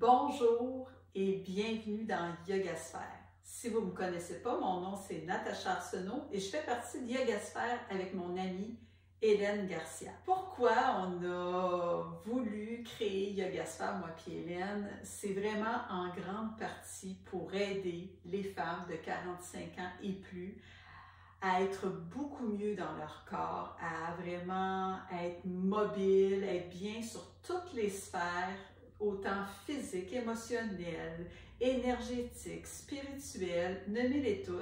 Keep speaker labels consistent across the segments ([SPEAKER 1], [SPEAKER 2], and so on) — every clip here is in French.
[SPEAKER 1] Bonjour et bienvenue dans Yogasphère. Si vous ne me connaissez pas, mon nom c'est Natacha Arsenault et je fais partie de Yogasphère avec mon amie Hélène Garcia. Pourquoi on a voulu créer Yogasphère, moi et Hélène? C'est vraiment en grande partie pour aider les femmes de 45 ans et plus à être beaucoup mieux dans leur corps, à vraiment être mobile, être bien sur toutes les sphères, autant physique, émotionnelle, énergétique, spirituelle, nommez-les toutes.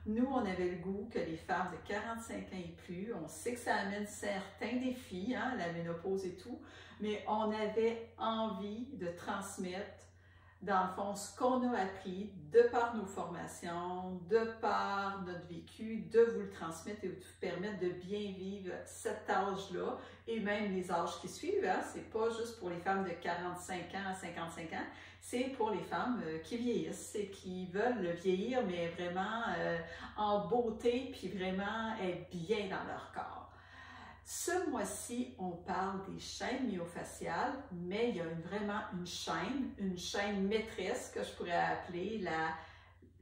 [SPEAKER 1] Nous, on avait le goût que les femmes de 45 ans et plus, on sait que ça amène certains défis, hein, la ménopause et tout, mais on avait envie de transmettre dans le fond, ce qu'on a appris de par nos formations, de par notre vécu, de vous le transmettre et de vous permettre de bien vivre cet âge-là et même les âges qui suivent. Hein? C'est pas juste pour les femmes de 45 ans à 55 ans, c'est pour les femmes qui vieillissent et qui veulent vieillir, mais vraiment en beauté, puis vraiment être bien dans leur corps. Ce mois-ci, on parle des chaînes myofasciales, mais il y a vraiment une chaîne maîtresse que je pourrais appeler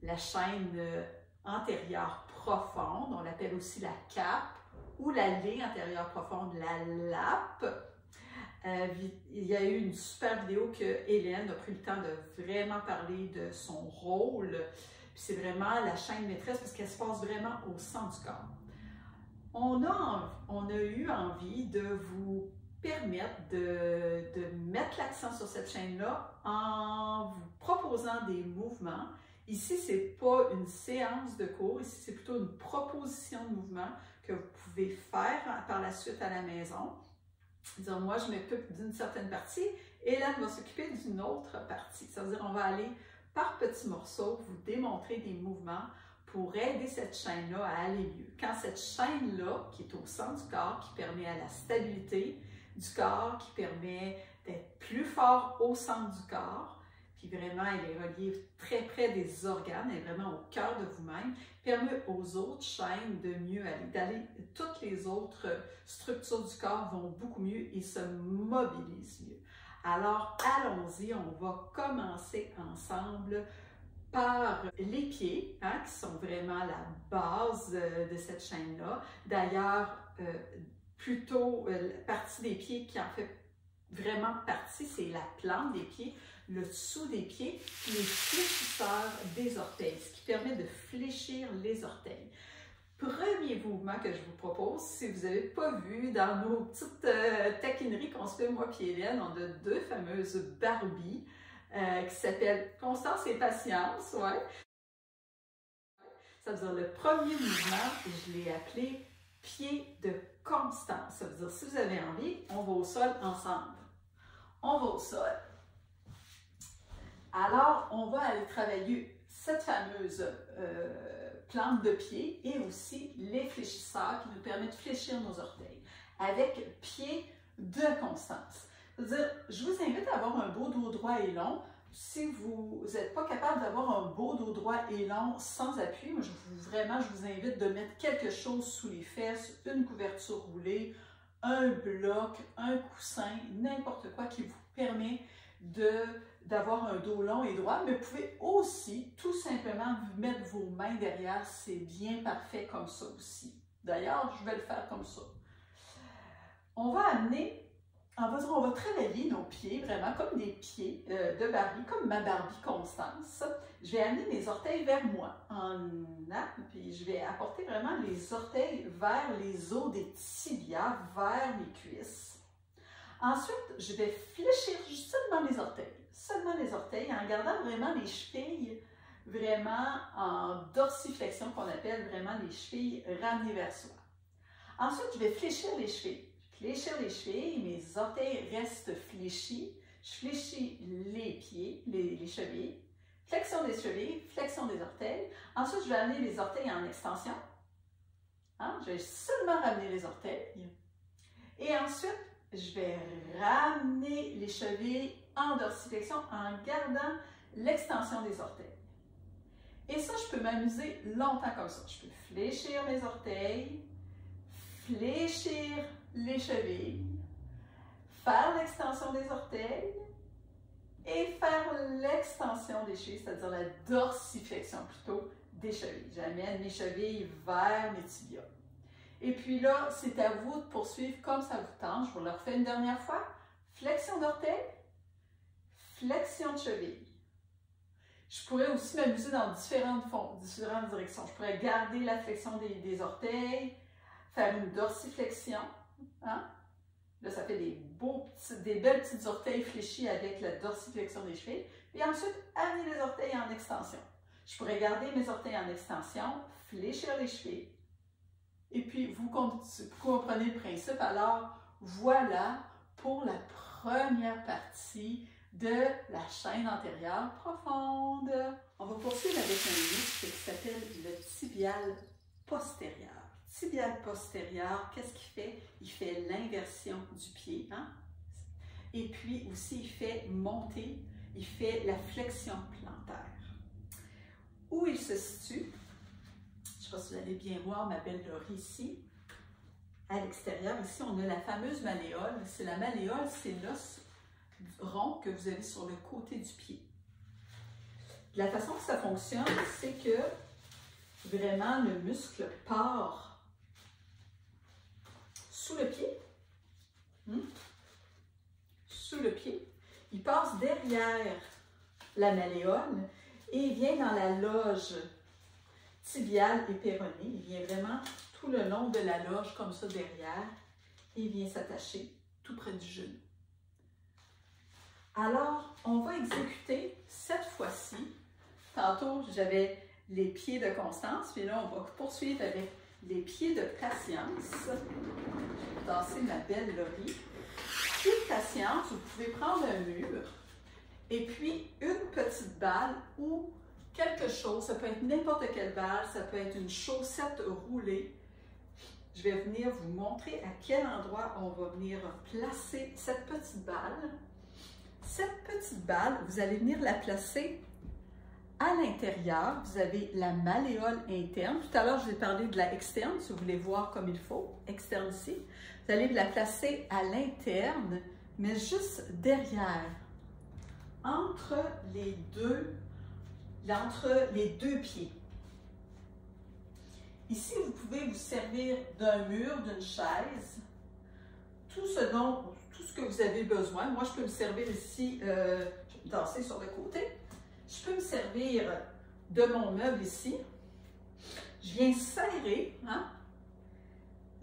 [SPEAKER 1] la chaîne antérieure profonde. On l'appelle aussi la cape ou la ligne antérieure profonde, la lappe. Il y a eu une super vidéo que Hélène a pris le temps de vraiment parler de son rôle. C'est vraiment la chaîne maîtresse parce qu'elle se passe vraiment au centre du corps. On a eu envie de vous permettre de mettre l'accent sur cette chaîne-là en vous proposant des mouvements. Ici, ce n'est pas une séance de cours, ici, c'est plutôt une proposition de mouvement que vous pouvez faire par la suite à la maison. Disons, moi, je m'occupe d'une certaine partie, Hélène va s'occuper d'une autre partie. Ça veut dire qu'on va aller par petits morceaux, vous démontrer des mouvements pour aider cette chaîne-là à aller mieux. Quand cette chaîne-là, qui est au centre du corps, qui permet à la stabilité du corps, qui permet d'être plus fort au centre du corps, puis vraiment, elle est reliée très près des organes, elle est vraiment au cœur de vous-même, permet aux autres chaînes de mieux aller, toutes les autres structures du corps vont beaucoup mieux et se mobilisent mieux. Alors, allons-y, on va commencer ensemble par les pieds, hein, qui sont vraiment la base de cette chaîne-là. D'ailleurs, plutôt la partie des pieds qui en fait vraiment partie, c'est la plante des pieds, le dessous des pieds, les fléchisseurs des orteils, ce qui permet de fléchir les orteils. Premier mouvement que je vous propose, si vous n'avez pas vu dans nos petites taquineries qu'on se fait, moi et Hélène, on a deux fameuses Barbies, qui s'appelle Constance et Patience, ouais. Ça veut dire le premier mouvement, je l'ai appelé pied de Constance. Ça veut dire si vous avez envie, on va au sol ensemble. On va au sol. Alors, on va aller travailler cette fameuse plante de pied et aussi les fléchisseurs qui nous permettent de fléchir nos orteils avec pied de Constance. C'est-à-dire, je vous invite à avoir un beau dos droit et long. Si vous n'êtes pas capable d'avoir un beau dos droit et long sans appui, moi, je vous invite de mettre quelque chose sous les fesses, une couverture roulée, un bloc, un coussin, n'importe quoi qui vous permet d'avoir un dos long et droit. Mais vous pouvez aussi tout simplement vous mettre vos mains derrière, c'est bien parfait comme ça aussi. D'ailleurs, je vais le faire comme ça. On va amener... On va travailler nos pieds vraiment comme des pieds de Barbie, comme ma Barbie Constance. Je vais amener mes orteils vers moi, puis je vais apporter vraiment les orteils vers les os des tibias, vers mes cuisses. Ensuite, je vais fléchir seulement les orteils, en gardant vraiment les chevilles vraiment en dorsiflexion, qu'on appelle vraiment les chevilles ramenées vers soi. Ensuite, je vais fléchir les chevilles. Fléchir les chevilles, mes orteils restent fléchis. Je fléchis les pieds, les chevilles. Flexion des chevilles, flexion des orteils. Ensuite, je vais amener les orteils en extension. Hein? Je vais seulement ramener les orteils. Et ensuite, je vais ramener les chevilles en dorsiflexion en gardant l'extension des orteils. Et ça, je peux m'amuser longtemps comme ça. Je peux fléchir mes orteils, fléchir les chevilles, faire l'extension des orteils, et faire l'extension des chevilles, c'est-à-dire la dorsiflexion plutôt des chevilles. J'amène mes chevilles vers mes tibias. Et puis là, c'est à vous de poursuivre comme ça vous tente. Je vous le refais une dernière fois. Flexion d'orteil, flexion de cheville. Je pourrais aussi m'amuser dans différentes directions. Je pourrais garder la flexion des orteils, faire une dorsiflexion. Hein? Là, ça fait des belles petites orteils fléchis avec la dorsiflexion des chevilles. Et ensuite, amener les orteils en extension. Je pourrais garder mes orteils en extension, fléchir les chevilles. Et puis, vous comprenez le principe. Alors, voilà pour la première partie de la chaîne antérieure profonde. On va poursuivre avec un muscle qui s'appelle le tibial postérieur. Tibial postérieur, qu'est-ce qu'il fait? Il fait l'inversion du pied. Hein? Et puis aussi, il fait monter, il fait la flexion plantaire. Où il se situe? Je ne sais pas si vous allez bien voir ma belle Laurie ici. À l'extérieur, ici, on a la fameuse malléole. C'est la malléole, c'est l'os rond que vous avez sur le côté du pied. La façon que ça fonctionne, c'est que vraiment le muscle part sous le pied. Sous le pied. Il passe derrière la malléole et il vient dans la loge tibiale et péronée. Il vient vraiment tout le long de la loge, comme ça, derrière. Et il vient s'attacher tout près du genou. Alors, on va exécuter cette fois-ci. Tantôt, j'avais les pieds de Constance, puis là, on va poursuivre avec les pieds de Patience. Je vais tasser ma belle Laurie. Pieds de Patience, vous pouvez prendre un mur et puis une petite balle ou quelque chose. Ça peut être n'importe quelle balle, ça peut être une chaussette roulée. Je vais venir vous montrer à quel endroit on va venir placer cette petite balle. Cette petite balle, vous allez venir la placer à l'intérieur. Vous avez la malléole interne. Tout à l'heure, je vous ai parlé de la externe, si vous voulez voir comme il faut, externe ici. Vous allez la placer à l'interne, mais juste derrière, entre les deux pieds. Ici, vous pouvez vous servir d'un mur, d'une chaise, tout ce que vous avez besoin. Moi, je peux me servir ici, je vais me tasser sur le côté. Je peux me servir de mon meuble ici. Je viens serrer, hein?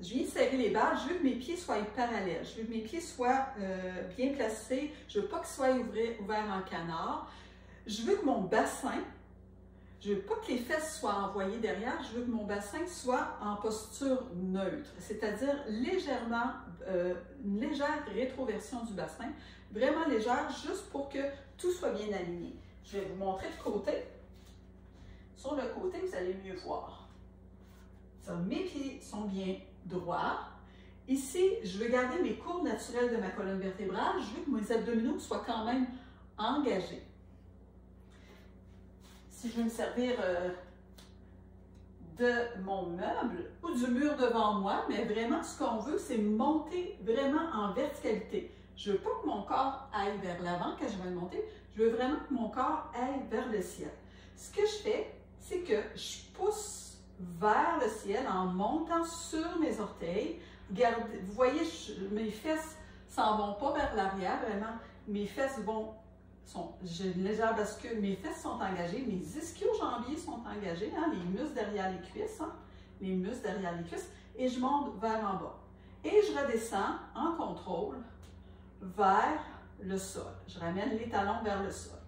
[SPEAKER 1] Je viens serrer les balles. Je veux que mes pieds soient parallèles. Je veux que mes pieds soient bien placés. Je ne veux pas qu'ils soient ouverts en canard. Je veux que mon bassin, je ne veux pas que les fesses soient envoyées derrière. Je veux que mon bassin soit en posture neutre, c'est-à-dire légèrement, une légère rétroversion du bassin, vraiment légère, juste pour que tout soit bien aligné. Je vais vous montrer le côté. Sur le côté, vous allez mieux voir. Mes pieds sont bien droits. Ici, je veux garder mes courbes naturelles de ma colonne vertébrale. Je veux que mes abdominaux soient quand même engagés. Si je veux me servir de mon meuble ou du mur devant moi, mais vraiment, ce qu'on veut, c'est monter vraiment en verticalité. Je ne veux pas que mon corps aille vers l'avant quand je vais le monter. Je veux vraiment que mon corps aille vers le ciel. Ce que je fais, c'est que je pousse vers le ciel en montant sur mes orteils. Regardez, vous voyez, mes fesses s'en vont pas vers l'arrière, vraiment. Mes fesses j'ai une légère bascule, mes fesses sont engagées, mes ischio-jambiers sont engagés, hein, les muscles derrière les cuisses, hein, les muscles derrière les cuisses, et je monte vers en bas. Et je redescends en contrôle vers le sol. Je ramène les talons vers le sol.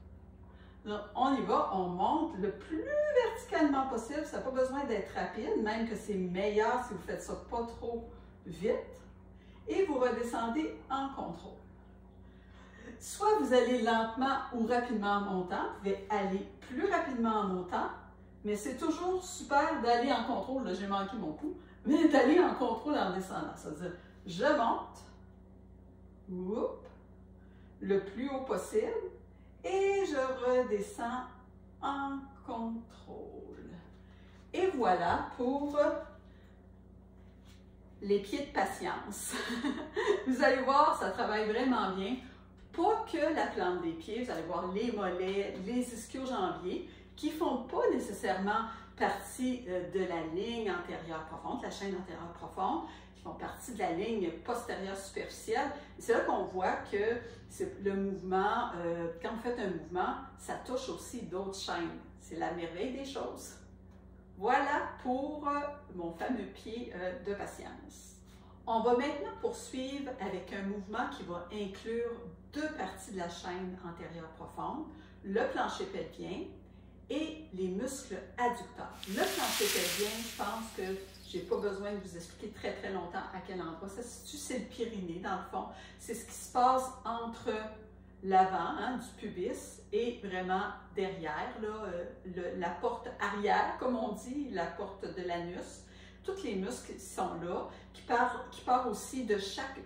[SPEAKER 1] Donc, on y va, on monte le plus verticalement possible. Ça n'a pas besoin d'être rapide, même que c'est meilleur si vous faites ça pas trop vite. Et vous redescendez en contrôle. Soit vous allez lentement ou rapidement en montant. Vous pouvez aller plus rapidement en montant, mais c'est toujours super d'aller en contrôle. Là, j'ai manqué mon coup, mais d'aller en contrôle en descendant. C'est-à-dire, je monte, le plus haut possible, et je redescends en contrôle. Et voilà pour les pieds de Patience. Vous allez voir, ça travaille vraiment bien. Pas que la plante des pieds, vous allez voir les mollets, les ischio-jambiers, qui ne font pas nécessairement partie de la ligne antérieure profonde, la chaîne antérieure profonde, qui font partie de la ligne postérieure superficielle. C'est là qu'on voit que le mouvement, quand vous faites un mouvement, ça touche aussi d'autres chaînes. C'est la merveille des choses. Voilà pour mon fameux pied de patience. On va maintenant poursuivre avec un mouvement qui va inclure deux parties de la chaîne antérieure profonde, le plancher pelvien et les muscles adducteurs. Le plancher pelvien, je pense que je n'ai pas besoin de vous expliquer très longtemps à quel endroit ça se situe. C'est le Pyrénées, dans le fond. C'est ce qui se passe entre l'avant, hein, du pubis, et vraiment derrière, là, la porte arrière, comme on dit, la porte de l'anus. Tous les muscles sont là, qui partent aussi de chaque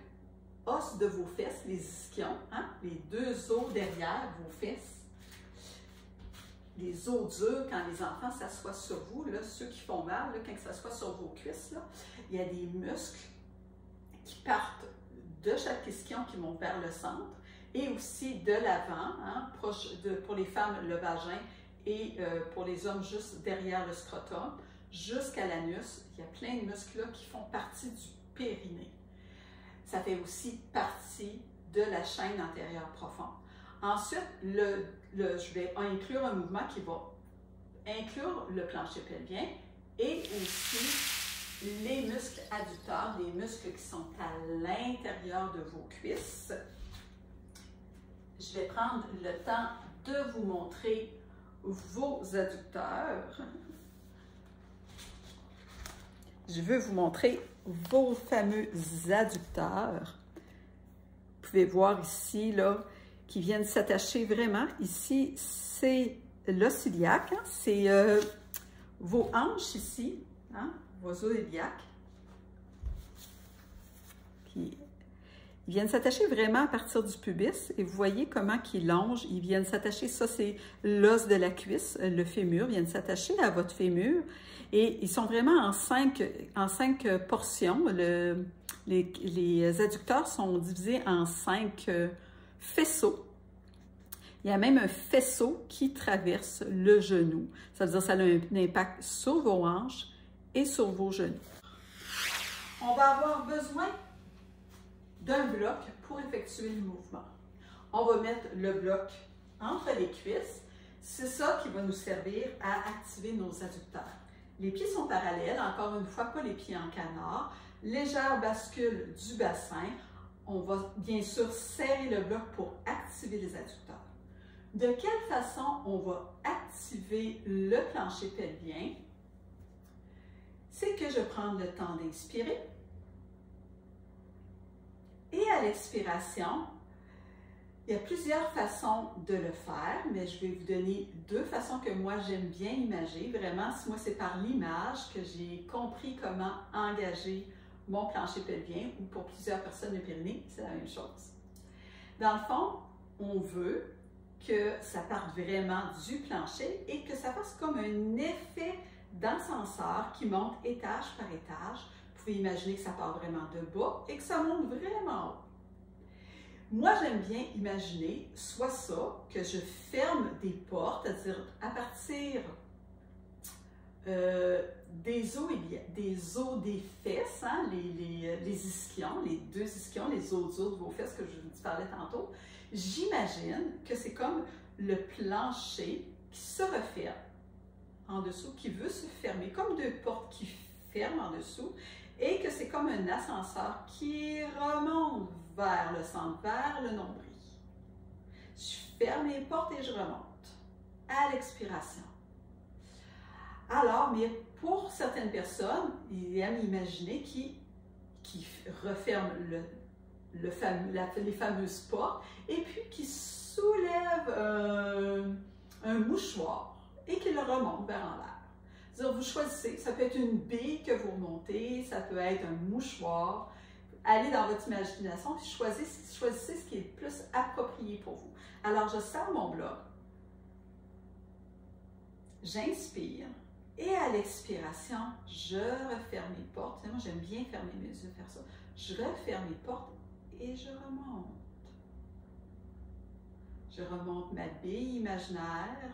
[SPEAKER 1] os de vos fesses, les ischions, hein, les deux os derrière vos fesses. Les os durs, quand les enfants s'assoient sur vous, là, ceux qui font mal, là, quand ils s'assoient sur vos cuisses, là, il y a des muscles qui partent de chaque ischion qui montent vers le centre et aussi de l'avant, hein, pour les femmes, le vagin, et pour les hommes, juste derrière le scrotum, jusqu'à l'anus. Il y a plein de muscles là qui font partie du périnée. Ça fait aussi partie de la chaîne antérieure profonde. Ensuite, je vais inclure un mouvement qui va inclure le plancher pelvien et aussi les muscles adducteurs, les muscles qui sont à l'intérieur de vos cuisses. Je vais prendre le temps de vous montrer vos adducteurs. Je veux vous montrer vos fameux adducteurs. Vous pouvez voir ici, là, qui viennent s'attacher vraiment. Ici, c'est l'os iliaque, hein? C'est vos hanches ici, hein? Vos os iliaques. Puis, ils viennent s'attacher vraiment à partir du pubis et vous voyez comment ils longent. Ils viennent s'attacher, ça c'est l'os de la cuisse, le fémur, viennent s'attacher à votre fémur et ils sont vraiment en cinq portions. Les adducteurs sont divisés en 5 faisceaux. Il y a même un faisceau qui traverse le genou. Ça veut dire que ça a un impact sur vos hanches et sur vos genoux. On va avoir besoin d'un bloc pour effectuer le mouvement. On va mettre le bloc entre les cuisses. C'est ça qui va nous servir à activer nos adducteurs. Les pieds sont parallèles, encore une fois, pas les pieds en canard. Légère bascule du bassin. On va bien sûr serrer le bloc pour activer les adducteurs. De quelle façon on va activer le plancher pelvien? C'est que je prends le temps d'inspirer. Et à l'expiration, il y a plusieurs façons de le faire, mais je vais vous donner 2 façons que moi j'aime bien imager. Vraiment, moi c'est par l'image que j'ai compris comment engager mon plancher pelvien, ou pour plusieurs personnes le périnée, c'est la même chose. Dans le fond, on veut que ça parte vraiment du plancher et que ça fasse comme un effet d'ascenseur qui monte étage par étage. Vous pouvez imaginer que ça part vraiment de bas et que ça monte vraiment haut. Moi, j'aime bien imaginer soit ça, que je ferme des portes, c'est-à-dire à partir des os des fesses, hein, les ischions, les 2 ischions, les os durs de vos fesses que je vous parlais tantôt. J'imagine que c'est comme le plancher qui se referme en dessous, qui veut se fermer, comme 2 portes qui ferment en dessous, et que c'est comme un ascenseur qui remonte vers le centre, vers le nombril. Je ferme les portes et je remonte à l'expiration. Alors, mais pour certaines personnes, ils aiment imaginer qui referment les fameuses portes et puis qui soulèvent un mouchoir et qui le remontent vers en l'air. C'est-à-dire, vous choisissez, ça peut être une bille que vous remontez, ça peut être un mouchoir. Allez dans votre imagination et choisissez ce qui est le plus approprié pour vous. Alors, je serre mon bloc, j'inspire et à l'expiration, je referme les portes. Moi, j'aime bien fermer mes yeux, faire ça. Je referme les portes et je remonte. Je remonte ma bille imaginaire,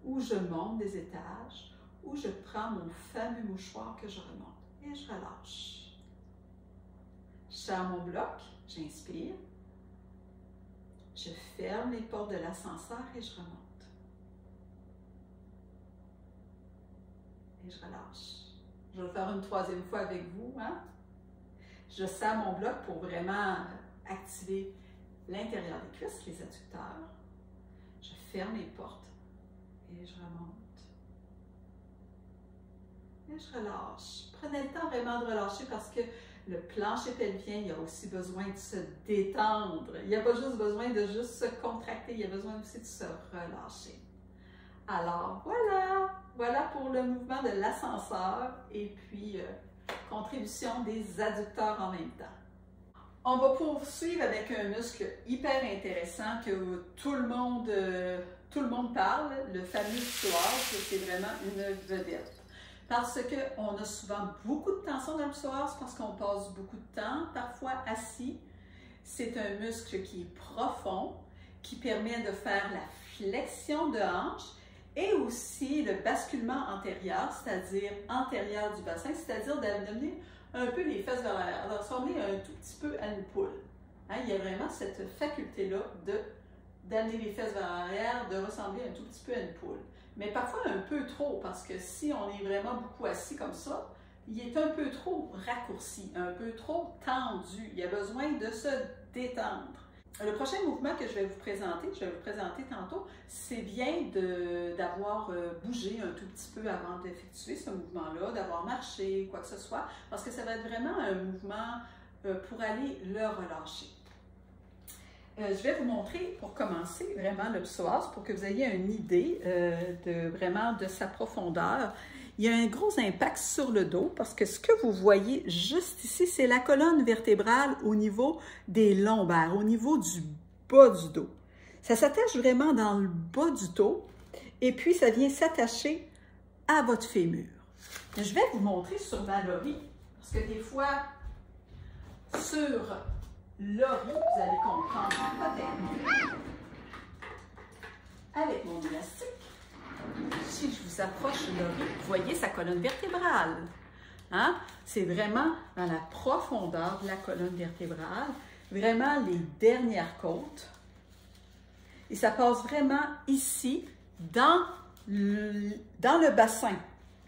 [SPEAKER 1] ou je monte des étages, ou je prends mon fameux mouchoir que je remonte et je relâche. Je serre mon bloc, j'inspire. Je ferme les portes de l'ascenseur et je remonte. Et je relâche. Je vais le faire une troisième fois avec vous. Hein? Je serre mon bloc pour vraiment activer l'intérieur des cuisses, les adducteurs. Je ferme les portes et je remonte. Et je relâche. Prenez le temps vraiment de relâcher parce que le plancher pelvien, il a aussi besoin de se détendre. Il n'y a pas juste besoin de juste se contracter, il y a besoin aussi de se relâcher. Alors voilà pour le mouvement de l'ascenseur et puis contribution des adducteurs en même temps. On va poursuivre avec un muscle hyper intéressant que tout le monde parle, le fameux psoas, c'est vraiment une vedette. Parce qu'on a souvent beaucoup de tension dans le psoas, parce qu'on passe beaucoup de temps, parfois assis. C'est un muscle qui est profond, qui permet de faire la flexion de hanche et aussi le basculement antérieur, c'est-à-dire antérieur du bassin, c'est-à-dire d'amener un peu les fesses vers l'arrière, de ressembler un tout petit peu à une poule. Hein, il y a vraiment cette faculté-là d'amener les fesses vers l'arrière, de ressembler un tout petit peu à une poule. Mais parfois un peu trop, parce que si on est vraiment beaucoup assis comme ça, il est un peu trop raccourci, un peu trop tendu. Il y a besoin de se détendre. Le prochain mouvement que je vais vous présenter tantôt, c'est bien d'avoir bougé un tout petit peu avant d'effectuer ce mouvement-là, d'avoir marché, quoi que ce soit, parce que ça va être vraiment un mouvement pour aller le relâcher. Je vais vous montrer, pour commencer, vraiment le psoas, pour que vous ayez une idée vraiment de sa profondeur. Il y a un gros impact sur le dos parce que ce que vous voyez juste ici, c'est la colonne vertébrale au niveau des lombaires, au niveau du bas du dos. Ça s'attache vraiment dans le bas du dos et puis ça vient s'attacher à votre fémur. Je vais vous montrer sur ma lori parce que des fois, sur lori, vous allez comprendre peut-être avec mon élastique. Si je vous approche de l'oreille, vous voyez sa colonne vertébrale. Hein? C'est vraiment dans la profondeur de la colonne vertébrale, vraiment les dernières côtes. Et ça passe vraiment ici, dans le bassin,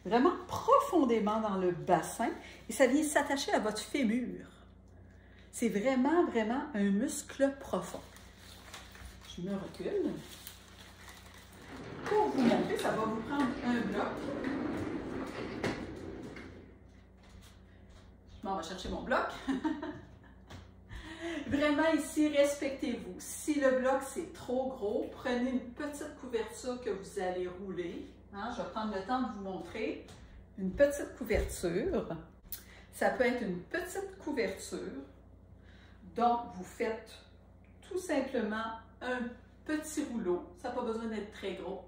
[SPEAKER 1] vraiment profondément dans le bassin, et ça vient s'attacher à votre fémur. C'est vraiment, vraiment un muscle profond. Je me recule. Pour vous montrer, ça va vous prendre un bloc. Je m'en vais chercher mon bloc. Vraiment ici, respectez-vous. Si le bloc c'est trop gros, prenez une petite couverture que vous allez rouler. Hein, je vais prendre le temps de vous montrer. Une petite couverture. Ça peut être une petite couverture. Donc, vous faites tout simplement un petit rouleau. Ça n'a pas besoin d'être très gros.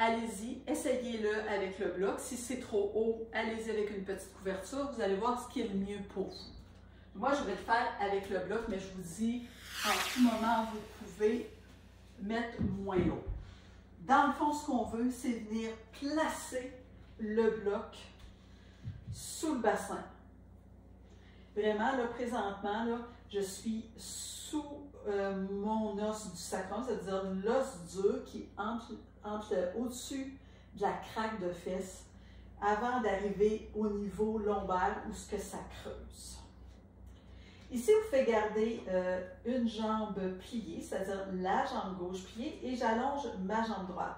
[SPEAKER 1] Allez-y, essayez-le avec le bloc. Si c'est trop haut, allez-y avec une petite couverture. Vous allez voir ce qui est le mieux pour vous. Moi, je vais le faire avec le bloc, mais je vous dis, en tout moment, vous pouvez mettre moins haut. Dans le fond, ce qu'on veut, c'est venir placer le bloc sous le bassin. Vraiment, là, présentement, là, je suis sous mon os du sacrum, c'est-à-dire l'os dur qui est au-dessus de la craque de fesses avant d'arriver au niveau lombaire où ce que ça creuse. Ici, vous faites garder une jambe pliée, c'est-à-dire la jambe gauche pliée, et j'allonge ma jambe droite.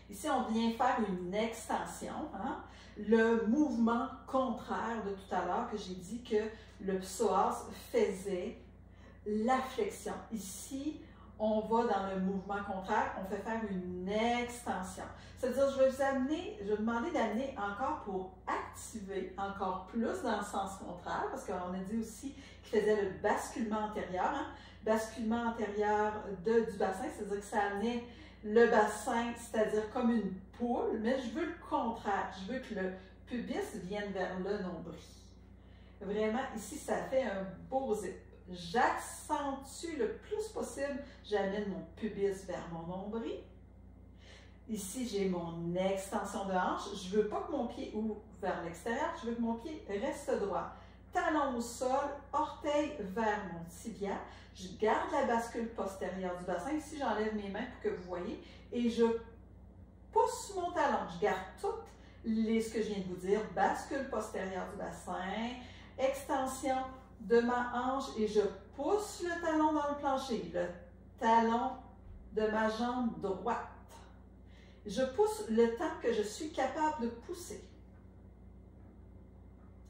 [SPEAKER 1] Ici, on vient faire une extension, hein? Le mouvement contraire de tout à l'heure que j'ai dit que le psoas faisait la flexion. Ici, on va dans le mouvement contraire, on fait faire une extension. C'est-à-dire, je vais vous demander d'amener encore pour activer encore plus dans le sens contraire, parce qu'on a dit aussi qu'il faisait le basculement antérieur. Hein? Basculement antérieur du bassin, c'est-à-dire que ça amenait le bassin, c'est-à-dire comme une poule, mais je veux le contraire. Je veux que le pubis vienne vers le nombril. Vraiment, ici, ça fait un beau zip. J'accentue le plus possible. Je j'amène mon pubis vers mon nombril. Ici, j'ai mon extension de hanche. Je ne veux pas que mon pied ouvre vers l'extérieur, je veux que mon pied reste droit. Talon au sol, orteil vers mon tibia. Je garde la bascule postérieure du bassin. Ici, j'enlève mes mains pour que vous voyez. Et je pousse mon talon. Je garde tout ce que je viens de vous dire. Bascule postérieure du bassin, extension de ma hanche et je pousse le talon dans le plancher. Le talon de ma jambe droite. Je pousse le temps que je suis capable de pousser.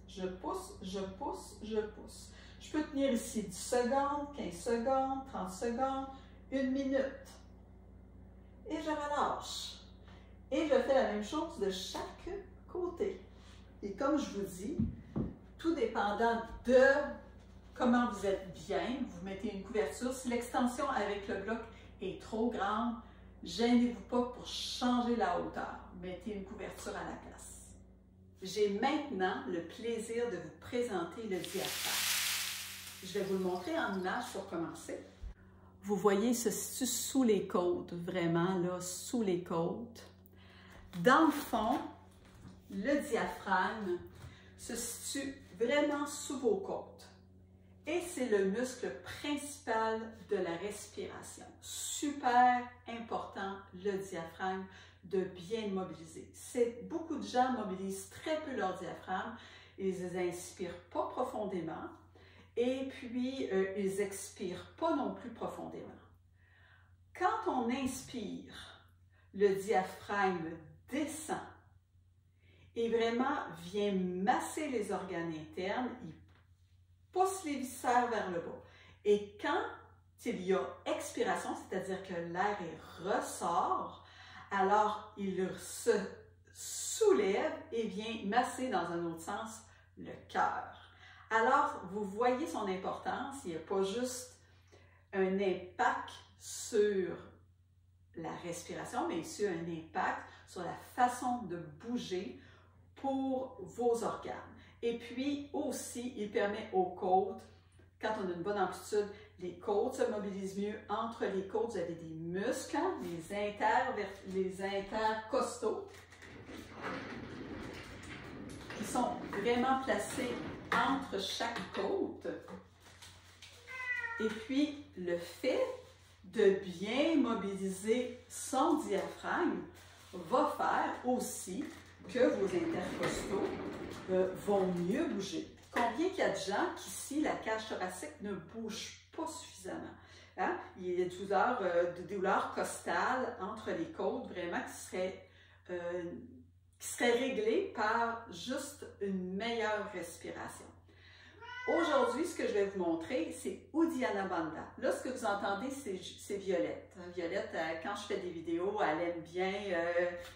[SPEAKER 1] Je pousse, je pousse, je pousse. Je peux tenir ici 10 secondes, 15 secondes, 30 secondes, 1 minute. Et je relâche. Et je fais la même chose de chaque côté. Et comme je vous dis, tout dépendant de comment vous êtes bien, vous mettez une couverture. Si l'extension avec le bloc est trop grande, gênez-vous pas pour changer la hauteur. Mettez une couverture à la place. J'ai maintenant le plaisir de vous présenter le diaphragme. Je vais vous le montrer en image pour commencer. Vous voyez, il se situe sous les côtes, vraiment là, sous les côtes. Dans le fond, le diaphragme se situe vraiment sous vos côtes. Et c'est le muscle principal de la respiration. Super important, le diaphragme, de bien le mobiliser. Beaucoup de gens mobilisent très peu leur diaphragme. Ils n'inspirent pas profondément et puis ils n'expirent pas non plus profondément. Quand on inspire, le diaphragme descend et vraiment vient masser les organes internes, il pousse les viscères vers le bas. Et quand il y a expiration, c'est-à-dire que l'air ressort, alors il se soulève et vient masser dans un autre sens le cœur. Alors, vous voyez son importance, il n'y a pas juste un impact sur la respiration, mais aussi un impact sur la façon de bouger pour vos organes. Et puis aussi, il permet aux côtes, quand on a une bonne amplitude, les côtes se mobilisent mieux. Entre les côtes, vous avez des muscles, les intercostaux, qui sont vraiment placés entre chaque côte. Et puis, le fait de bien mobiliser son diaphragme va faire aussi que vos intercostaux vont mieux bouger. Combien qu'il y a de gens qu'ici, la cage thoracique ne bouge pas suffisamment? Hein? Il y a des douleurs costales entre les côtes, vraiment, qui seraient réglées par juste une meilleure respiration. Aujourd'hui, ce que je vais vous montrer, c'est Uddiyana Bandha. Là, ce que vous entendez, c'est Violette. Violette, quand je fais des vidéos, elle aime bien.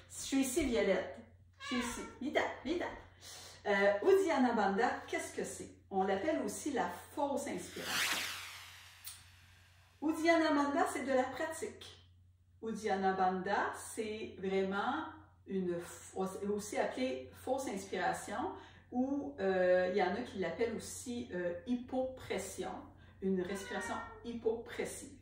[SPEAKER 1] Je suis ici, Violette. Je suis ici. Vida, vida. Uddiyana Bandha, qu'est-ce que c'est? On l'appelle aussi la fausse inspiration. Uddiyana Bandha, c'est de la pratique. Uddiyana Bandha, c'est vraiment aussi appelée fausse inspiration, ou il y en a qui l'appellent aussi hypopression, une respiration hypopressive.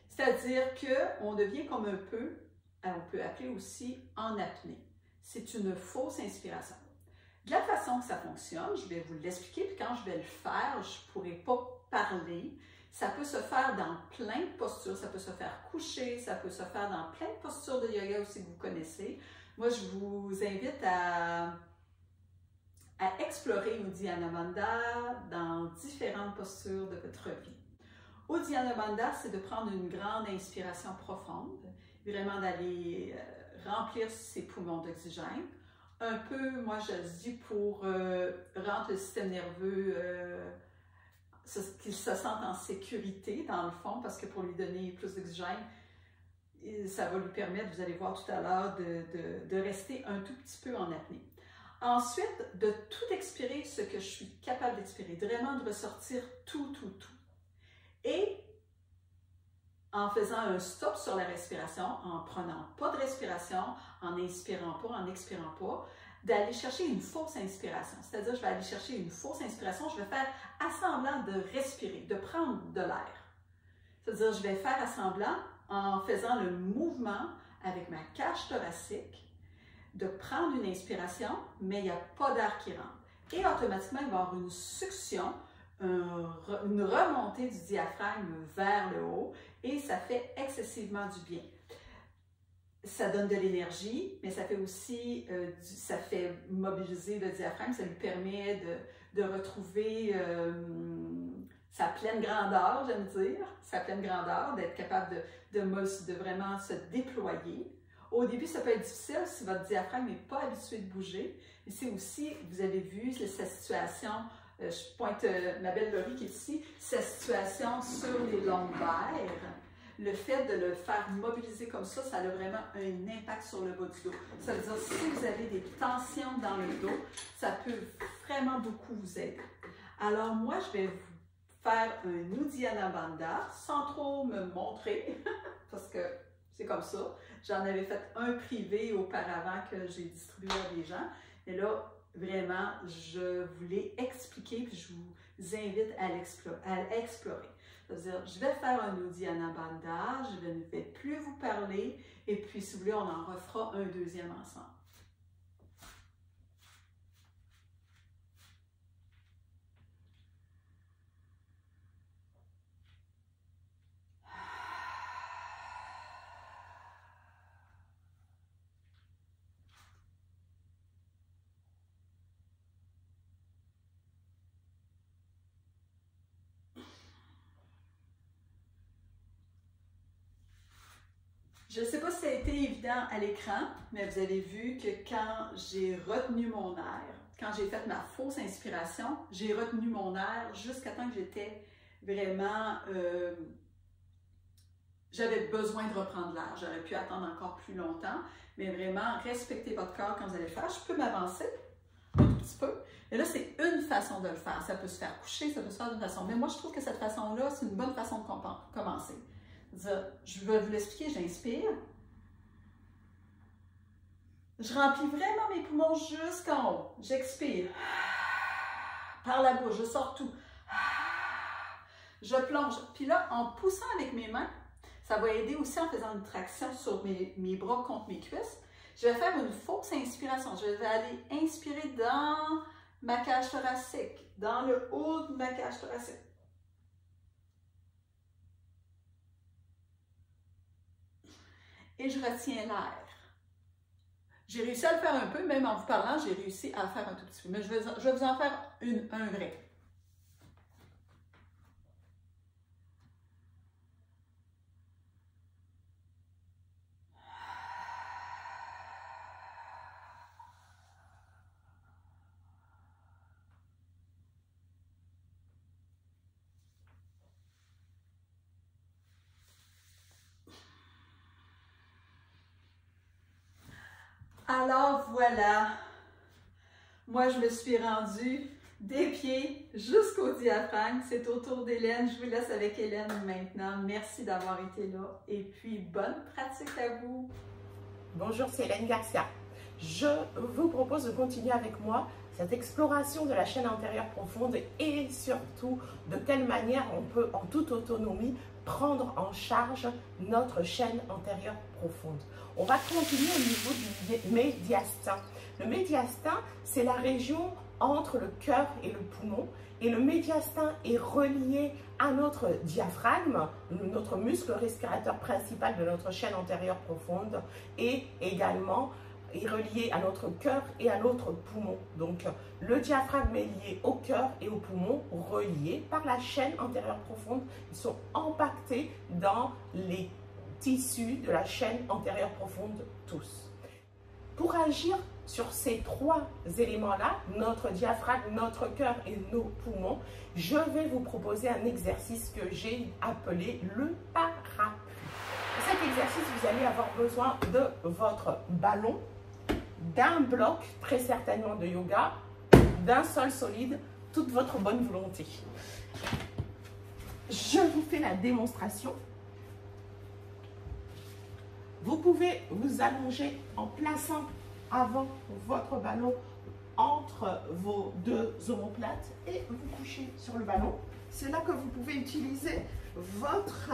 [SPEAKER 1] C'est-à-dire qu'on devient comme un peu, on peut appeler aussi en apnée. C'est une fausse inspiration. De la façon que ça fonctionne, je vais vous l'expliquer, puis quand je vais le faire, je ne pourrai pas parler. Ça peut se faire dans plein de postures, ça peut se faire coucher, ça peut se faire dans plein de postures de yoga aussi que vous connaissez. Moi, je vous invite à explorer Uddiyana Bandha dans différentes postures de votre vie. Uddiyana Bandha, c'est de prendre une grande inspiration profonde, vraiment d'aller remplir ses poumons d'oxygène. Un peu, moi je dis, pour rendre le système nerveux, qu'il se sente en sécurité dans le fond, parce que pour lui donner plus d'oxygène, ça va lui permettre, vous allez voir tout à l'heure, de rester un tout petit peu en apnée. Ensuite, de tout expirer ce que je suis capable d'expirer, vraiment de ressortir tout. Et en faisant un stop sur la respiration, en prenant pas de respiration, en inspirant pas, en expirant pas, d'aller chercher une fausse inspiration. C'est-à-dire, je vais aller chercher une fausse inspiration, je vais faire assemblant de respirer, de prendre de l'air. C'est-à-dire, je vais faire assemblant en faisant le mouvement avec ma cage thoracique de prendre une inspiration, mais il n'y a pas d'air qui rentre. Et automatiquement, il va y avoir une succion, une remontée du diaphragme vers le haut et ça fait excessivement du bien. Ça donne de l'énergie, mais ça fait aussi, ça fait mobiliser le diaphragme, ça lui permet de retrouver sa pleine grandeur, j'aime dire, sa pleine grandeur, d'être capable de vraiment se déployer. Au début, ça peut être difficile si votre diaphragme n'est pas habitué de bouger. Mais c'est aussi, vous avez vu sa situation, je pointe ma belle Laurie qui est ici, sa situation sur les lombaires. Le fait de le faire mobiliser comme ça a vraiment un impact sur le bas du dos. Ça veut dire si vous avez des tensions dans le dos, ça peut vraiment beaucoup vous aider. Alors moi, je vais vous faire un Uddiyana Bandha sans trop me montrer, parce que c'est comme ça. J'en avais fait un privé auparavant que j'ai distribué à des gens. Et là, vraiment, je voulais expliquer, puis je vous invite à l'explorer. C'est-à-dire, je vais faire un Uddiyana Bandha, je ne vais plus vous parler, et puis si vous voulez, on en refera un deuxième ensemble. Je ne sais pas si ça a été évident à l'écran, mais vous avez vu que quand j'ai retenu mon air, quand j'ai fait ma fausse inspiration, j'ai retenu mon air jusqu'à temps que j'étais vraiment... j'avais besoin de reprendre l'air. J'aurais pu attendre encore plus longtemps, mais vraiment, respectez votre corps quand vous allez le faire. Je peux m'avancer un tout petit peu. Et là, c'est une façon de le faire. Ça peut se faire coucher, ça peut se faire d'une façon. Mais moi, je trouve que cette façon-là, c'est une bonne façon de commencer. Je vais vous l'expliquer, j'inspire. Je remplis vraiment mes poumons jusqu'en haut. J'expire. Par la bouche, je sors tout. Je plonge. Puis là, en poussant avec mes mains, ça va aider aussi en faisant une traction sur mes bras contre mes cuisses. Je vais faire une fausse inspiration. Je vais aller inspirer dans ma cage thoracique, dans le haut de ma cage thoracique. Et je retiens l'air. J'ai réussi à le faire un peu, même en vous parlant, j'ai réussi à le faire un tout petit peu. Mais je vais vous en faire un vrai. Alors voilà, moi je me suis rendue des pieds jusqu'au diaphragme. C'est au tour d'Hélène. Je vous laisse avec Hélène maintenant. Merci d'avoir été là et puis bonne pratique à vous.
[SPEAKER 2] Bonjour, c'est Hélène Garcia. Je vous propose de continuer avec moi cette exploration de la chaîne antérieure profonde et surtout de quelle manière on peut en toute autonomie prendre en charge notre chaîne antérieure profonde. On va continuer au niveau du médiastin. Le médiastin, c'est la région entre le cœur et le poumon. Et le médiastin est relié à notre diaphragme, notre muscle respirateur principal de notre chaîne antérieure profonde, et également est relié à notre cœur et à notre poumon. Donc, le diaphragme est lié au cœur et au poumon, reliés par la chaîne antérieure profonde. Ils sont empaquetés dans les tissus de la chaîne antérieure profonde tous. Pour agir sur ces trois éléments-là, notre diaphragme, notre cœur et nos poumons, je vais vous proposer un exercice que j'ai appelé le parapluie. Pour cet exercice, vous allez avoir besoin de votre ballon, d'un bloc, très certainement de yoga, d'un sol solide, toute votre bonne volonté. Je vous fais la démonstration. Vous pouvez vous allonger en plaçant avant votre ballon entre vos deux omoplates et vous coucher sur le ballon. C'est là que vous pouvez utiliser votre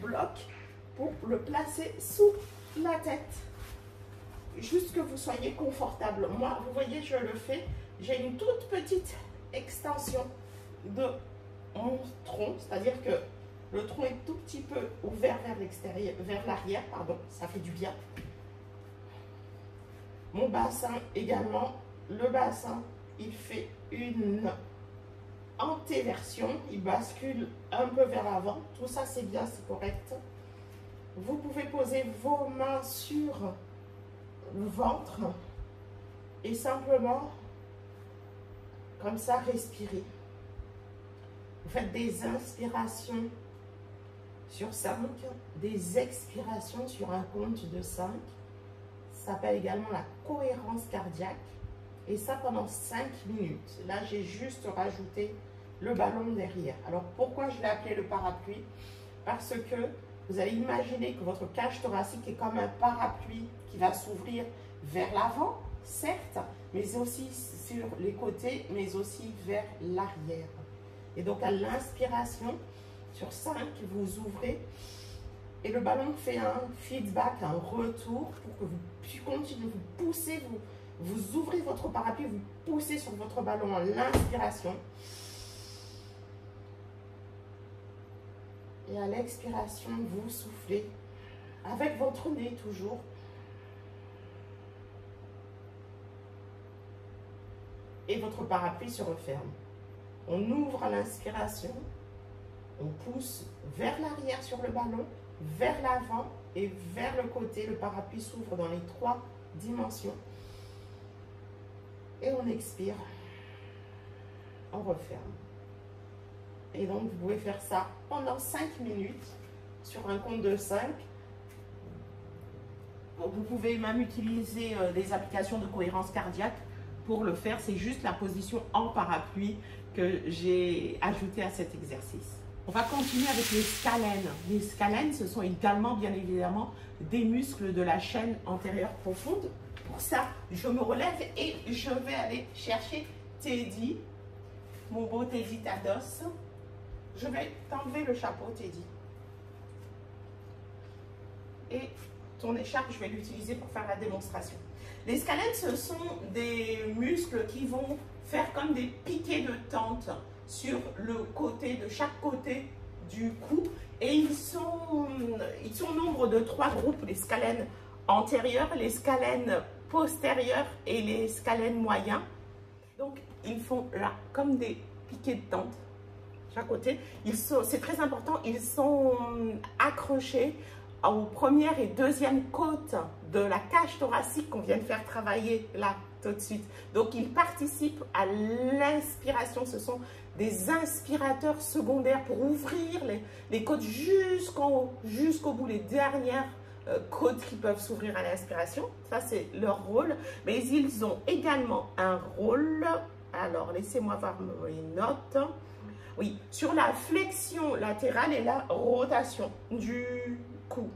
[SPEAKER 2] bloc pour le placer sous la tête. Juste que vous soyez confortable. Moi, vous voyez, je le fais. J'ai une toute petite extension de mon tronc, c'est-à-dire que le tronc est tout petit peu ouvert vers l'extérieur, vers l'arrière, pardon, ça fait du bien. Mon bassin également, le bassin, il fait une antéversion, il bascule un peu vers l'avant. Tout ça, c'est bien, c'est correct. Vous pouvez poser vos mains sur le ventre et simplement, comme ça, respirer. Vous faites des inspirations sur 5, des expirations sur un compte de 5. Ça s'appelle également la cohérence cardiaque. Et ça pendant 5 minutes. Là, j'ai juste rajouté le ballon derrière. Alors, pourquoi je l'ai appelé le parapluie? Parce que vous allez imaginer que votre cage thoracique est comme un parapluie qui va s'ouvrir vers l'avant, certes, mais aussi sur les côtés, mais aussi vers l'arrière. Et donc, à l'inspiration, sur 5, vous ouvrez et le ballon fait un feedback, un retour pour que vous puissiez continuer, vous poussez, vous ouvrez votre parapluie, vous poussez sur votre ballon à l'inspiration. Et à l'expiration, vous soufflez avec votre nez toujours. Et votre parapluie se referme. On ouvre à l'inspiration, on pousse vers l'arrière sur le ballon, vers l'avant et vers le côté. Le parapluie s'ouvre dans les 3 dimensions. Et on expire, on referme. Et donc, vous pouvez faire ça pendant 5 minutes sur un compte de 5. Vous pouvez même utiliser des applications de cohérence cardiaque pour le faire. C'est juste la position en parapluie que j'ai ajoutée à cet exercice. On va continuer avec les scalènes. Les scalènes, ce sont également, bien évidemment, des muscles de la chaîne antérieure profonde. Pour ça, je me relève et je vais aller chercher Teddy, mon beau Teddy Tados. Je vais t'enlever le chapeau, Teddy. Et ton écharpe, je vais l'utiliser pour faire la démonstration. Les scalènes, ce sont des muscles qui vont faire comme des piquets de tente sur le côté, de chaque côté du cou. Et ils sont au nombre de 3 groupes, les scalènes antérieures, les scalènes postérieures et les scalènes moyens. Donc, ils font là comme des piquets de tente. Chaque côté, c'est très important, ils sont accrochés aux premières et deuxièmes côtes de la cage thoracique qu'on vient de faire travailler là tout de suite. Donc, ils participent à l'inspiration. Ce sont des inspirateurs secondaires pour ouvrir les côtes jusqu'au bout, les dernières côtes qui peuvent s'ouvrir à l'inspiration. Ça, c'est leur rôle. Mais ils ont également un rôle, alors laissez-moi voir mes notes. Oui, sur la flexion latérale et la rotation du cou.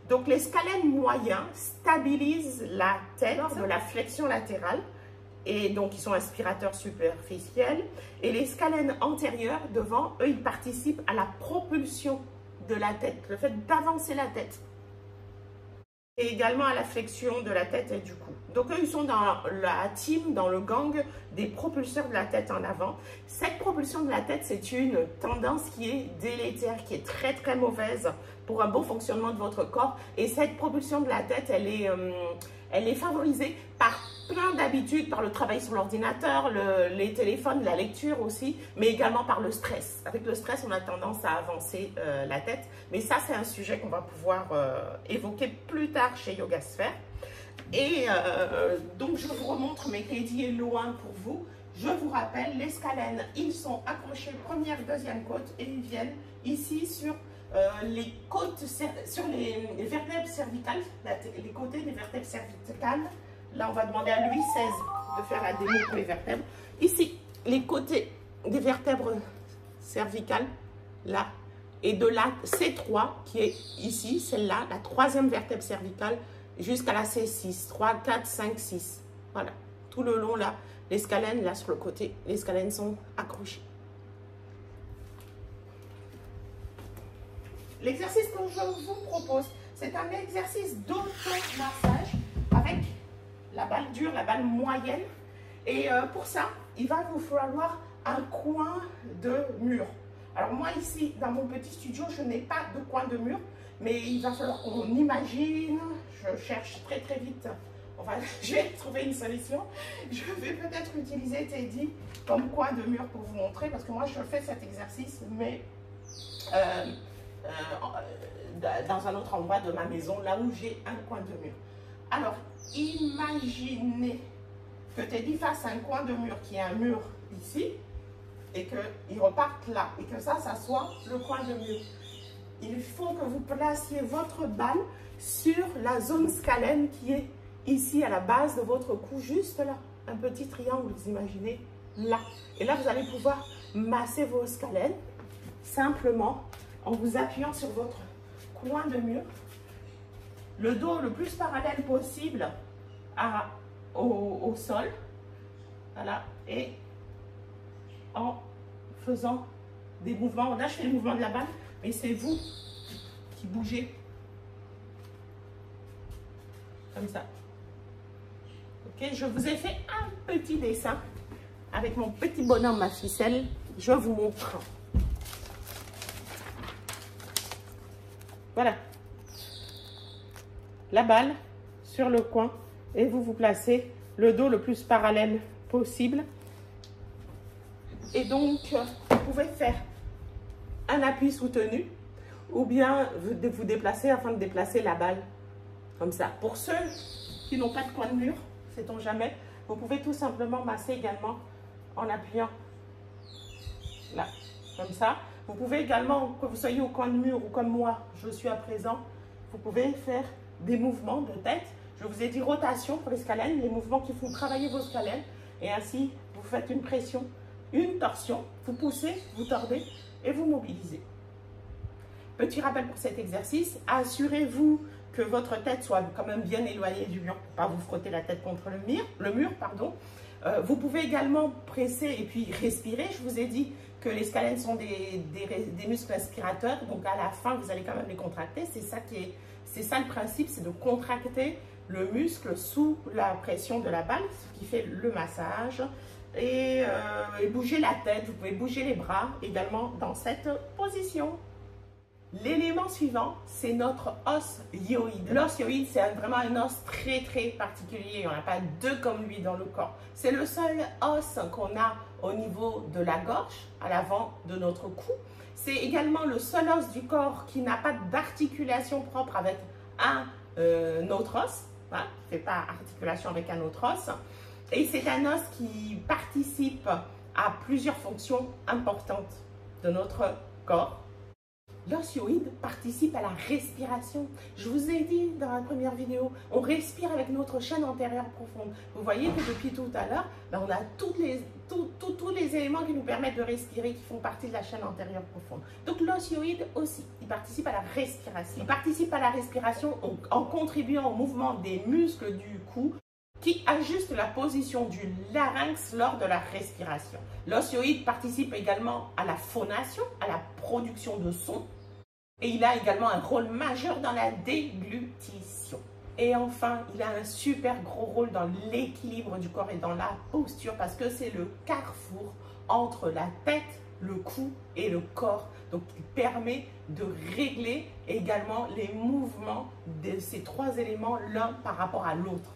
[SPEAKER 2] Donc, les scalènes moyens stabilisent la tête de la flexion latérale. Et donc, ils sont inspirateurs superficiels. Et les scalènes antérieures, devant, eux, ils participent à la propulsion de la tête, le fait d'avancer la tête. Et également à la flexion de la tête et du cou. Donc, eux, ils sont dans la team, dans le gang des propulseurs de la tête en avant. Cette propulsion de la tête, c'est une tendance qui est délétère, qui est très, très mauvaise pour un bon fonctionnement de votre corps. Et cette propulsion de la tête, elle est favorisée par plein d'habitudes, par le travail sur l'ordinateur, les téléphones, la lecture aussi, mais également par le stress. Avec le stress, on a tendance à avancer la tête. Mais ça, c'est un sujet qu'on va pouvoir évoquer plus tard chez YogaSphere. Et donc, je vous remontre, mais Teddy est loin pour vous. Je vous rappelle, les scalènes, ils sont accrochés première, deuxième côte et ils viennent ici sur les côtes, sur les vertèbres cervicales, les côtés des vertèbres cervicales. Là, on va demander à Louis XVI de faire la démo pour les vertèbres. Ici, les côtés des vertèbres cervicales, là, et de la C3, qui est ici, celle-là, la 3e vertèbre cervicale, jusqu'à la C6, 3, 4, 5, 6. Voilà, tout le long, là, les scalènes, là, sur le côté, les scalènes sont accrochées. l'exercice que je vous propose, c'est un exercice d'auto-massage avec la balle dure, la balle moyenne. Et pour ça, il va vous falloir un coin de mur. Alors moi ici, dans mon petit studio, je n'ai pas de coin de mur, mais il va falloir qu'on imagine. Je cherche très très vite. Enfin, je vais trouver une solution. Je vais peut-être utiliser Teddy comme coin de mur pour vous montrer, parce que moi je fais cet exercice, mais dans un autre endroit de ma maison, là où j'ai un coin de mur. Alors, imaginez que Teddy fasse un coin de mur qui est un mur ici, et qu'il reparte là, et que ça soit le coin de mur. Il faut que vous placiez votre balle sur la zone scalène qui est ici à la base de votre cou, juste là, un petit triangle, vous imaginez, là. Et là, vous allez pouvoir masser vos scalènes simplement en vous appuyant sur votre coin de mur, le dos le plus parallèle possible au sol, voilà, et en faisant des mouvements. Là, je fais le mouvement de la balle, mais c'est vous qui bougez comme ça. Ok, je vous ai fait un petit dessin avec mon petit bonhomme à ficelle. Je vous montre. Voilà. La balle sur le coin et vous vous placez le dos le plus parallèle possible. Et donc, vous pouvez faire un appui soutenu ou bien vous déplacer afin de déplacer la balle comme ça. Pour ceux qui n'ont pas de coin de mur, sait-on jamais, vous pouvez tout simplement masser également en appuyant là, comme ça. Vous pouvez également, que vous soyez au coin de mur ou comme moi, je suis à présent, vous pouvez faire des mouvements de tête. Je vous ai dit rotation pour les scalènes, les mouvements qui font travailler vos scalènes. Et ainsi, vous faites une pression, une torsion, vous poussez, vous tordez et vous mobilisez. Petit rappel pour cet exercice, assurez-vous que votre tête soit quand même bien éloignée du mur pour ne pas vous frotter la tête contre le mur. Vous pouvez également presser et puis respirer. Je vous ai dit que les scalènes sont des muscles aspirateurs, donc à la fin, vous allez quand même les contracter. C'est ça le principe, c'est de contracter le muscle sous la pression de la balle, ce qui fait le massage. Et bouger la tête, vous pouvez bouger les bras également dans cette position. L'élément suivant, c'est notre os hyoïde. L'os hyoïde, c'est vraiment un os très très particulier. Il n'y en a pas deux comme lui dans le corps. C'est le seul os qu'on a au niveau de la gorge, à l'avant de notre cou. C'est également le seul os du corps qui n'a pas d'articulation propre avec un autre os. Voilà, qui ne fait pas articulation avec un autre os. Et c'est un os qui participe à plusieurs fonctions importantes de notre corps. L'os hyoïde participe à la respiration. Je vous ai dit dans la première vidéo, on respire avec notre chaîne antérieure profonde. Vous voyez que depuis tout à l'heure, on a tous les éléments qui nous permettent de respirer, qui font partie de la chaîne antérieure profonde. Donc l'os hyoïde aussi, il participe à la respiration. Il participe à la respiration en contribuant au mouvement des muscles du cou, qui ajuste la position du larynx lors de la respiration. L'os hyoïde participe également à la phonation, à la production de son, et il a également un rôle majeur dans la déglutition. Et enfin, il a un super gros rôle dans l'équilibre du corps et dans la posture, parce que c'est le carrefour entre la tête, le cou et le corps. Donc, il permet de régler également les mouvements de ces trois éléments l'un par rapport à l'autre.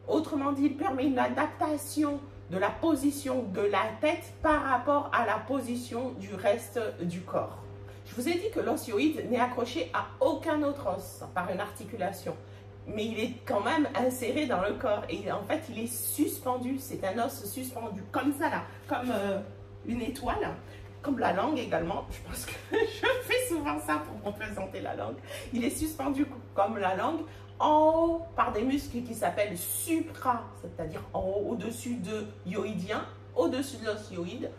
[SPEAKER 2] Autrement dit, il permet une adaptation de la position de la tête par rapport à la position du reste du corps. Je vous ai dit que l'os hyoïde n'est accroché à aucun autre os par une articulation, mais il est quand même inséré dans le corps et en fait il est suspendu. C'est un os suspendu comme ça là, comme une étoile, comme la langue également. Je pense que je fais souvent ça pour représenter la langue. Il est suspendu comme la langue en haut par des muscles qui s'appellent supra, c'est-à-dire en haut, au-dessus de hyoïdien, au-dessus de l'os hyoïde.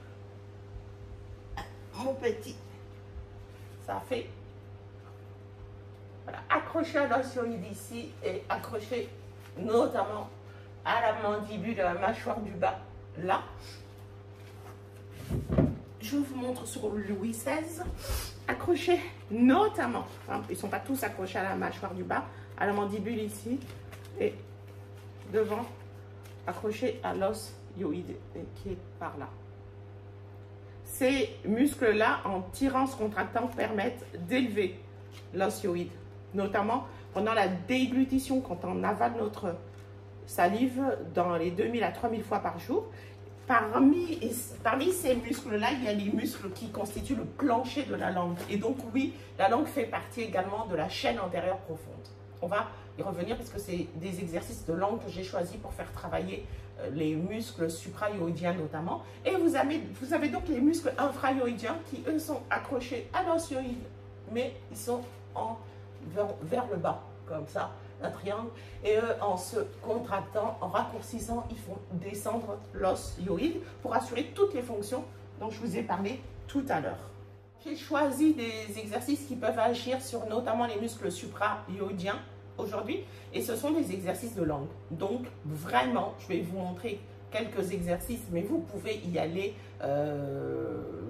[SPEAKER 2] Mon petit, ça fait, voilà, accroché à l'os hyoïde ici et accroché notamment à la mandibule, à la mâchoire du bas, là. je vous montre sur Louis XVI, accrochés notamment, hein, ils ne sont pas tous accrochés à la mâchoire du bas, à la mandibule ici, et devant, accrochés à l'os hyoïde qui est par là. Ces muscles-là, en tirant, se contractant, permettent d'élever l'os hyoïde, notamment pendant la déglutition, quand on avale notre salive dans les 2000 à 3000 fois par jour. Parmi ces muscles-là, il y a les muscles qui constituent le plancher de la langue. Et donc oui, la langue fait partie également de la chaîne antérieure profonde. On va y revenir parce que c'est des exercices de langue que j'ai choisis pour faire travailler les muscles suprayoïdiens notamment. Et vous avez donc les muscles infrayoïdiens qui, eux, sont accrochés à l'os hyoïde, mais ils sont vers le bas, comme ça, un triangle. Et eux, en se contractant, en raccourcissant, ils font descendre l'os hyoïde pour assurer toutes les fonctions dont je vous ai parlé tout à l'heure. J'ai choisi des exercices qui peuvent agir sur notamment les muscles suprayoïdiens aujourd'hui, et ce sont des exercices de langue. Donc vraiment, je vais vous montrer quelques exercices, mais vous pouvez y aller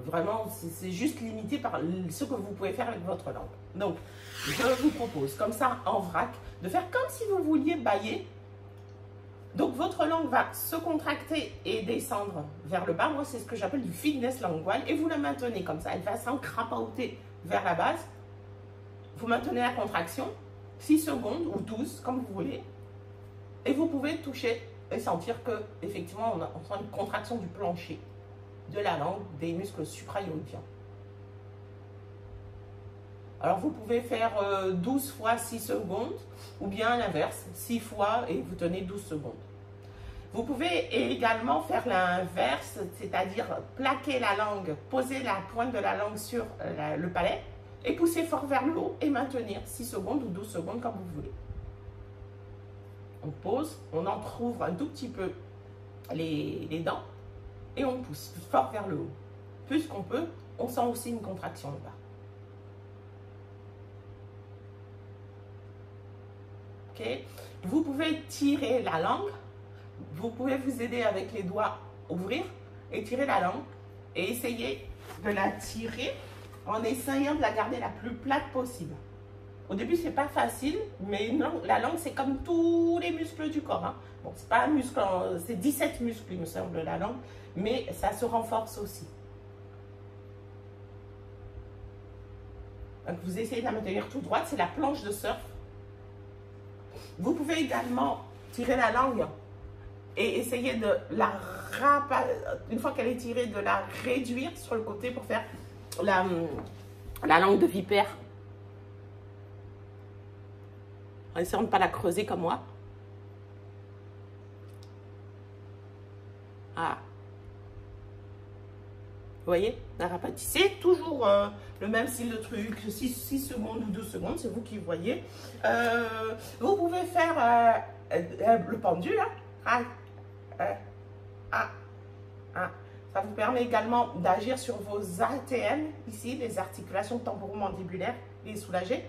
[SPEAKER 2] vraiment, c'est juste limité par ce que vous pouvez faire avec votre langue. Donc, je vous propose, comme ça, en vrac, de faire comme si vous vouliez bâiller. Donc, votre langue va se contracter et descendre vers le bas. Moi, c'est ce que j'appelle du fitness lingual. Et vous la maintenez comme ça. Elle va s'encrapahuter vers la base. Vous maintenez la contraction, 6 secondes ou 12, comme vous voulez. Et vous pouvez toucher et sentir que, effectivement, on sent une contraction du plancher de la langue, des muscles suprayoïdiens. Alors, vous pouvez faire 12 fois 6 secondes, ou bien l'inverse, 6 fois et vous tenez 12 secondes. Vous pouvez également faire l'inverse, c'est-à-dire plaquer la langue, poser la pointe de la langue sur le palais et pousser fort vers le haut et maintenir 6 secondes ou 12 secondes comme vous voulez. On pose, on entrouvre un tout petit peu les dents et on pousse fort vers le haut. Plus qu'on peut, on sent aussi une contraction là-bas. Okay. Vous pouvez tirer la langue, vous pouvez vous aider avec les doigts, ouvrir et tirer la langue et essayer de la tirer en essayant de la garder la plus plate possible. Au début, c'est pas facile, mais non, la langue, c'est comme tous les muscles du corps. Hein. Bon, c'est pas un muscle, c'est 17 muscles, il me semble, la langue, mais ça se renforce aussi. Donc, vous essayez de la maintenir tout droite, c'est la planche de surf. Vous pouvez également tirer la langue et essayer de la une fois qu'elle est tirée, de la réduire sur le côté pour faire la langue de vipère. En essayant de ne pas la creuser comme moi. Ah. Vous voyez, la rapatissez, toujours le même style de truc, 6 secondes ou 12 secondes, c'est vous qui voyez. Vous pouvez faire le pendule. Hein. Ça vous permet également d'agir sur vos ATM, ici, les articulations temporomandibulaires, et soulager.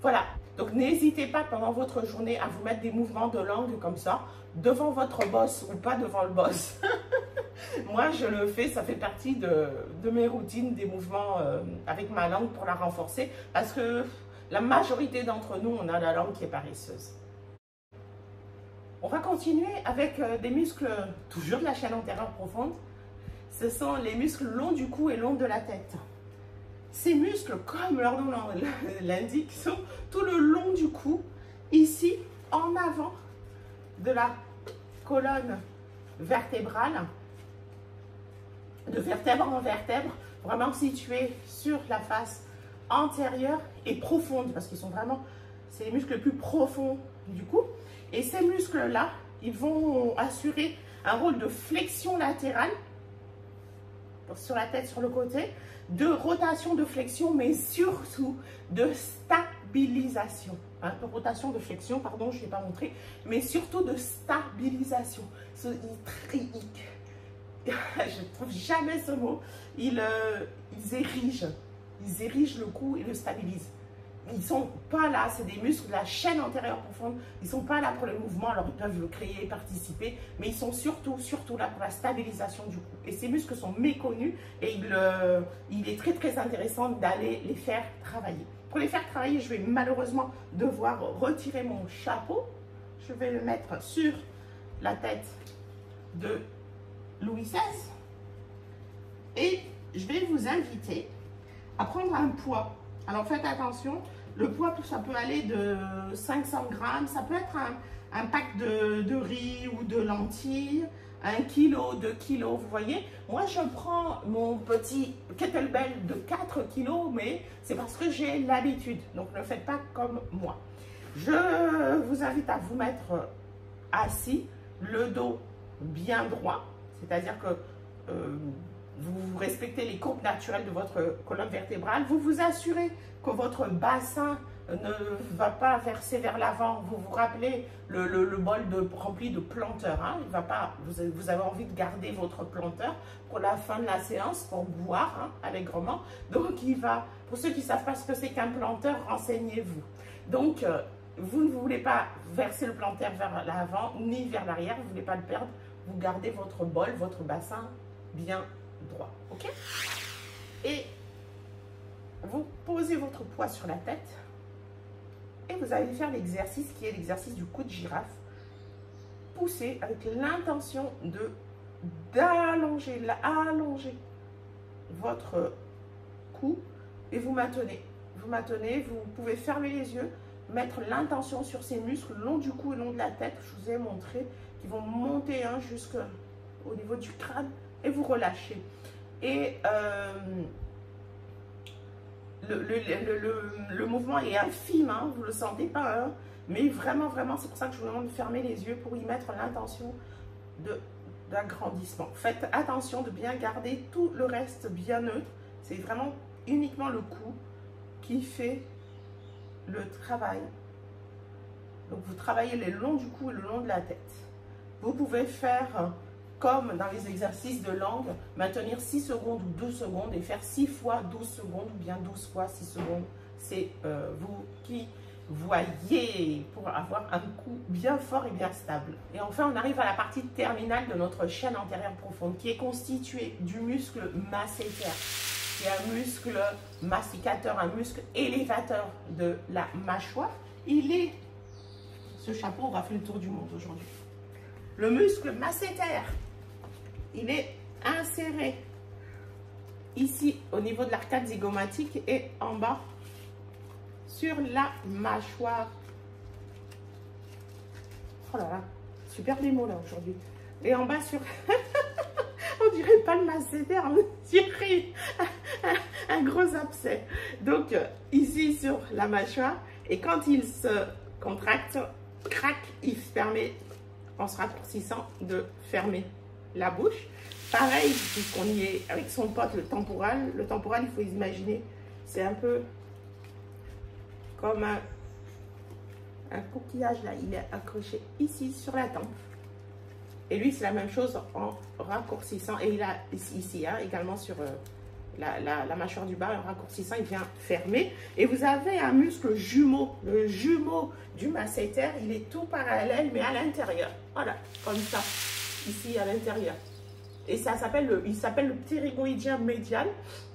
[SPEAKER 2] Voilà, donc n'hésitez pas pendant votre journée à vous mettre des mouvements de langue comme ça, devant votre boss ou pas devant le boss. Moi, je le fais, ça fait partie de mes routines, des mouvements avec ma langue pour la renforcer, parce que la majorité d'entre nous, on a la langue qui est paresseuse. On va continuer avec des muscles, toujours de la chaîne antérieure profonde. Ce sont les muscles longs du cou et longs de la tête. Ces muscles, comme leur nom l'indique, sont tout le long du cou, ici, en avant de la colonne vertébrale, de vertèbre en vertèbre, vraiment situés sur la face antérieure et profonde, parce qu'ils sont vraiment, c'est les muscles les plus profonds du cou. Et ces muscles-là, ils vont assurer un rôle de flexion latérale, sur la tête, sur le côté, de rotation, de flexion, mais surtout de stabilisation. Hein, de rotation, de flexion, pardon, je ne l'ai pas montré, mais surtout de stabilisation. Je ne trouve jamais ce mot. Ils érigent le cou et le stabilisent. ils sont pas là, c'est des muscles de la chaîne antérieure profonde, ils sont pas là pour le mouvement, alors ils peuvent le créer, participer, mais ils sont surtout là pour la stabilisation du cou. Et ces muscles sont méconnus et il est très intéressant d'aller les faire travailler. Pour les faire travailler, je vais malheureusement devoir retirer mon chapeau. Je vais le mettre sur la tête de Louis XVI. Et je vais vous inviter à prendre un poids. Alors faites attention, le poids, ça peut aller de 500 grammes, ça peut être un pack de riz ou de lentilles, 1 kg, 2 kg, vous voyez. Moi, je prends mon petit kettlebell de 4 kg, mais c'est parce que j'ai l'habitude. Donc, ne faites pas comme moi. Je vous invite à vous mettre assis, le dos bien droit, c'est-à-dire que vous respectez les courbes naturelles de votre colonne vertébrale. Vous vous assurez que votre bassin ne va pas verser vers l'avant. Vous vous rappelez le bol rempli de planteurs. Hein? Il va pas, vous avez envie de garder votre planteur pour la fin de la séance, pour boire hein, allègrement. Donc, pour ceux qui ne savent pas ce que c'est qu'un planteur, renseignez-vous. Donc, vous ne voulez pas verser le planteur vers l'avant ni vers l'arrière. Vous ne voulez pas le perdre. Vous gardez votre bol, votre bassin bien droit. OK? Et vous posez votre poids sur la tête. Et vous allez faire l'exercice qui est l'exercice du cou de girafe. Poussez avec l'intention d'allonger votre cou et vous maintenez. Vous maintenez, vous pouvez fermer les yeux, mettre l'intention sur ces muscles le long du cou et le long de la tête. Je vous ai montré qui vont monter hein, jusqu'au niveau du crâne et vous relâchez. Et le mouvement est infime, hein, vous ne le sentez pas, hein, mais vraiment, c'est pour ça que je vous demande de fermer les yeux pour y mettre l'intention d'agrandissement. Faites attention de bien garder tout le reste bien neutre. C'est vraiment uniquement le cou qui fait le travail. Donc, vous travaillez le long du cou et le long de la tête. Vous pouvez faire comme dans les exercices de langue, maintenir 6 secondes ou 12 secondes et faire 6 fois 12 secondes ou bien 12 fois 6 secondes. C'est vous qui voyez pour avoir un cou bien fort et bien stable. Et enfin, on arrive à la partie terminale de notre chaîne antérieure profonde qui est constituée du muscle masséter, qui est un muscle masticateur, un muscle élévateur de la mâchoire. Ce chapeau aura fait le tour du monde aujourd'hui. Le muscle masséter, il est inséré ici au niveau de l'arcade zygomatique et en bas sur la mâchoire. Oh là là, super les mots là aujourd'hui. Et en bas sur... on dirait pas le masséter, on dirait un gros abcès. Donc ici sur la mâchoire, et quand il se contracte, crac, il se permet en se raccourcissant de fermer la bouche. Pareil, puisqu'on y est avec son pote, le temporal. Le temporal, il faut imaginer, c'est un peu comme un coquillage là. Il est accroché ici sur la tempe. Et lui, c'est la même chose en raccourcissant. Et il a ici hein, également sur la mâchoire du bas, en raccourcissant, il vient fermer. Et vous avez un muscle jumeau. Le jumeau du masséter, il est tout parallèle, mais à l'intérieur. Voilà, comme ça, ici à l'intérieur. Et ça s'appelle il s'appelle le ptérygoïdien médial.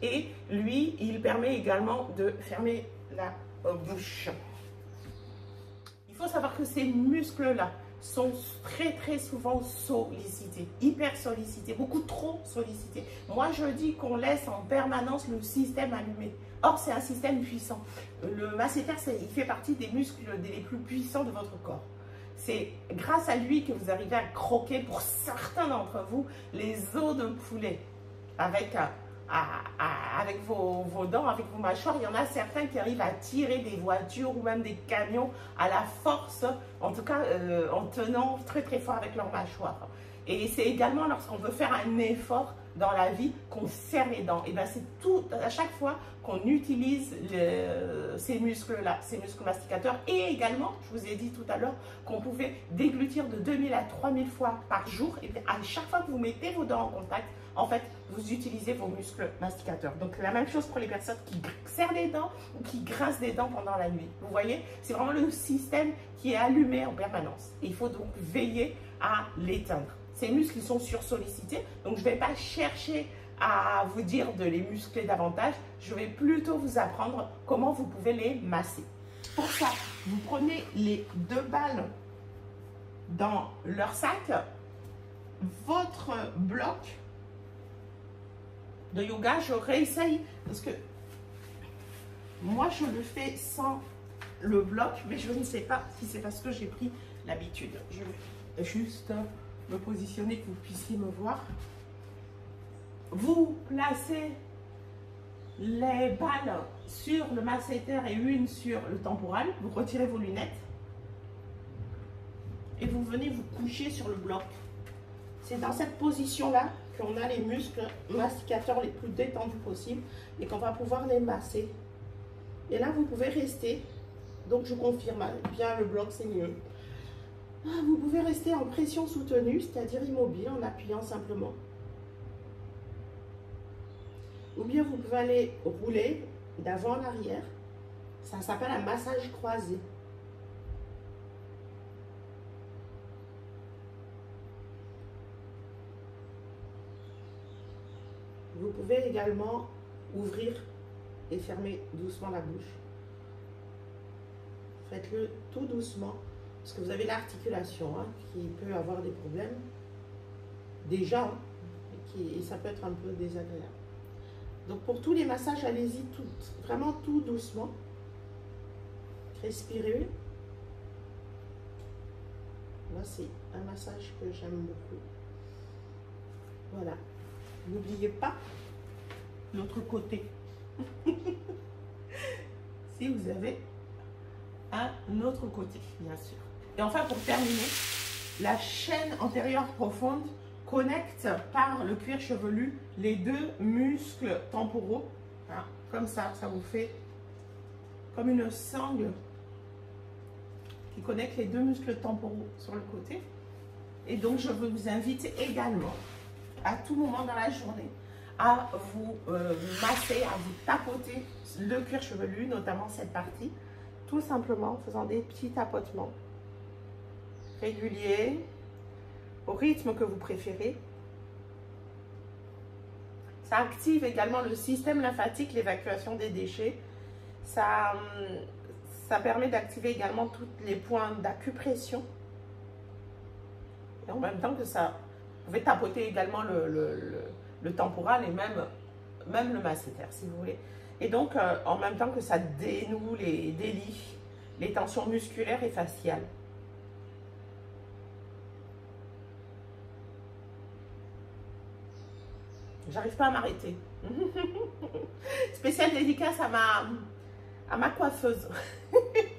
[SPEAKER 2] Et lui, il permet également de fermer la bouche. Il faut savoir que ces muscles-là sont très souvent sollicités, hyper sollicités, beaucoup trop sollicités. Moi, je dis qu'on laisse en permanence le système allumé. Or, c'est un système puissant. Le masséter, il fait partie des muscles les plus puissants de votre corps. C'est grâce à lui que vous arrivez à croquer, pour certains d'entre vous, les os de poulet avec vos dents, avec vos mâchoires. Il y en a certains qui arrivent à tirer des voitures ou même des camions à la force, en tout cas en tenant très fort avec leur mâchoire. Et c'est également lorsqu'on veut faire un effort dans la vie qu'on serre les dents. Et bien c'est tout à chaque fois qu'on utilise ces muscles-là, ces muscles masticateurs. Et également, je vous ai dit tout à l'heure qu'on pouvait déglutir de 2000 à 3000 fois par jour. Et bien à chaque fois que vous mettez vos dents en contact, en fait, vous utilisez vos muscles masticateurs. Donc la même chose pour les personnes qui serrent les dents ou qui grincent des dents pendant la nuit. Vous voyez, c'est vraiment le système qui est allumé en permanence. Et il faut donc veiller à l'éteindre. Ces muscles, ils sont sursollicités, donc je ne vais pas chercher à vous dire de les muscler davantage. Je vais plutôt vous apprendre comment vous pouvez les masser. Pour ça, vous prenez les 2 balles dans leur sac, votre bloc de yoga, je réessaye parce que moi je le fais sans le bloc, mais je ne sais pas si c'est parce que j'ai pris l'habitude. Je vais juste me positionner que vous puissiez me voir. Vous placez les balles sur le masséter et une sur le temporal. Vous retirez vos lunettes et vous venez vous coucher sur le bloc. C'est dans cette position-là qu'on a les muscles masticateurs les plus détendus possibles et qu'on va pouvoir les masser. Et là, vous pouvez rester. Donc, je confirme, bien le bloc, c'est mieux. Vous pouvez rester en pression soutenue, c'est-à-dire immobile, en appuyant simplement. Ou bien vous pouvez aller rouler d'avant en arrière. Ça s'appelle un massage croisé. Vous pouvez également ouvrir et fermer doucement la bouche. Faites-le tout doucement, parce que vous avez l'articulation qui peut avoir des problèmes. Déjà, et ça peut être un peu désagréable. Donc pour tous les massages, allez-y vraiment tout doucement. Respirez. Moi, c'est un massage que j'aime beaucoup. Voilà. N'oubliez pas l'autre côté. Si vous avez un autre côté, bien sûr. Et enfin, pour terminer, la chaîne antérieure profonde connecte par le cuir chevelu les 2 muscles temporaux. Hein, comme ça vous fait comme une sangle qui connecte les 2 muscles temporaux sur le côté. Et donc, je vous invite également, à tout moment dans la journée, à vous masser, à vous tapoter le cuir chevelu, notamment cette partie, tout simplement en faisant des petits tapotements réguliers, au rythme que vous préférez. Ça active également le système lymphatique, l'évacuation des déchets. Ça permet d'activer également tous les points d'acupression. Et en même temps que ça, vous pouvez tapoter également le temporal et même le masséter si vous voulez. Et donc, en même temps que ça dénoue, délie les tensions musculaires et faciales. J'arrive pas à m'arrêter. Spéciale dédicace à ma coiffeuse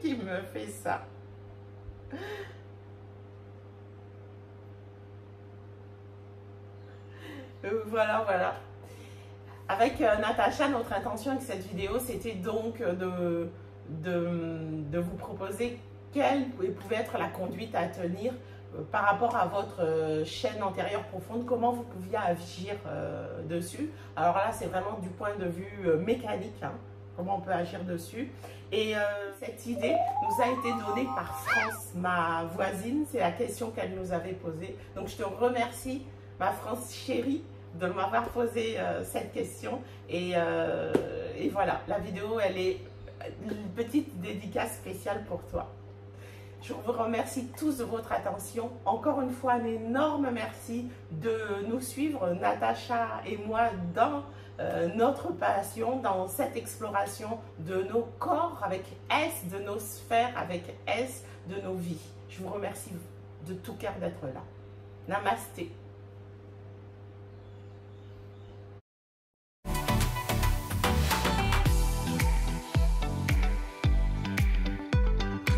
[SPEAKER 2] qui me fait ça. Voilà. Avec Natacha, notre intention avec cette vidéo, c'était donc de vous proposer quelle pouvait être la conduite à tenir par rapport à votre chaîne antérieure profonde, comment vous pouviez agir dessus. Alors là, c'est vraiment du point de vue mécanique, comment on peut agir dessus. Et cette idée nous a été donnée par France, ma voisine. C'est la question qu'elle nous avait posée. Donc, je te remercie, ma France chérie, de m'avoir posé cette question. Et voilà, la vidéo, elle est une petite dédicace spéciale pour toi. Je vous remercie tous de votre attention. Encore une fois, un énorme merci de nous suivre, Natacha et moi, dans notre passion, dans cette exploration de nos corps avec S, de nos sphères avec S, de nos vies. Je vous remercie de tout cœur d'être là. Namasté.